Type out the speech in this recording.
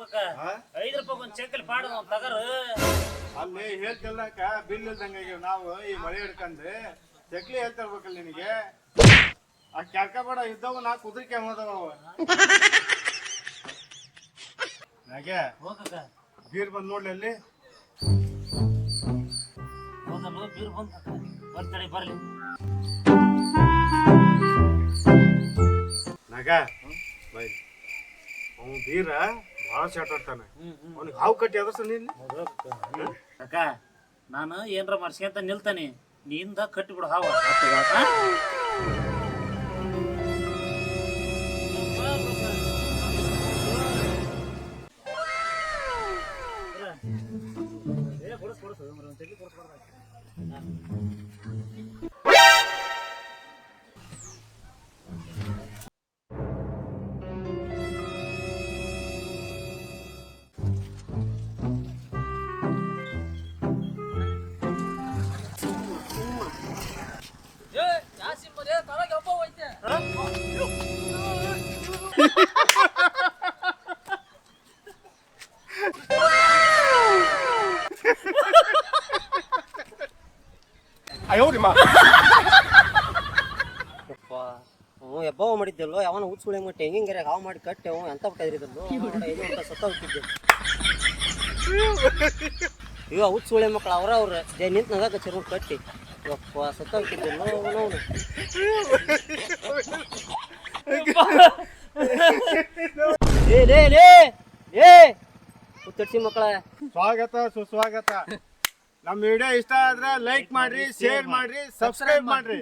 ಹೋಗಕ್ಕ 5 ರೂಪಾಯಿ ಒಂದು ಚೆಕ್ಕಲ್ಲಿ ಪಾಡು ತಗರ ಅಲ್ಲಿ ಹೇಳ್ತಿಲ್ಲಕ ಬಿಲ್ ಇಲ್ದಂಗ ನಾವು ಈ ಮಳೆ ಹಿಡ್ಕಂದ್ರೆ ಚಕ್ಲಿ ಹೇಳ್ತಾ ಇರ್ಬೇಕಲ್ಲ ನಿನಗೆ ಆ ಕ್ಯಾರ್ಕಬೇಡ ಇದ್ದವು ನಾ ಕುದುರಿಕೆ ಹೋದವ ಹಾಗೆ ಹೋಗಕ್ಕ ಬೀರ್ ಬಂದ್ ನೋಡ್ಲಿ ಅಲ್ಲಿ ಹೌದಲ್ಲ ಬೀರ್ ಬಂದ ಬರ್ತಡೆ ಬರ್ಲಿ ನಾಗ ಬೈ ಅವ್ನು ಬೀರ ಭಾಳ ಶಾಟ್ ಆಡ್ತಾನೆ ಅವ್ನಿಗೆ ಹಾವು ಕಟ್ಟಿ ಅದರ್ಸ ನಿಲ್ಲಿ ಅಕ್ಕ ನಾನು ಏನ್ರ ಮಾಡ್ಸ್ಕೊಂತ ನಿಲ್ತಾನೆ ನಿಂದ ಕಟ್ಟಿಬಿಡು ಹಾವ ಎಬ್ಬವ ಮಾಡಿದ್ದಲ್ಲೋ ಯಾವನ ಹುಚ್ಚುಳೆ ಮಟ್ಟ ಹೆಂಗಿಂಗಾರ ಹಾವು ಮಾಡಿ ಕಟ್ಟೆ ಅವ ಎಂತ ಬಿಟ್ಟಿದ್ರಲ್ಲೋ ಸತ್ತ ಹೋಗ್ತಿದ್ದೆ ಇವ ಹುಚ್ಚುಳೆ ಮಕ್ಳು ಅವ್ರ ನಿಂತ ನಗಾಕ ಚರ್ಮ ಕಟ್ಟಿ ಯಪ್ಪ ಸತ್ತ ಹೋಗ್ತಿದ್ದಲ್ಲೋ ಅವನು ಹುಚ್ಚಿ ಮಕ್ಕಳ ಸ್ವಾಗತ ಸುಸ್ವಾಗತ ನಮ್ಮ ವಿಡಿಯೋ ಇಷ್ಟ ಆದ್ರೆ ಲೈಕ್ ಮಾಡ್ರಿ ಶೇರ್ ಮಾಡ್ರಿ ಸಬ್ಸ್ಕ್ರೈಬ್ ಮಾಡ್ರಿ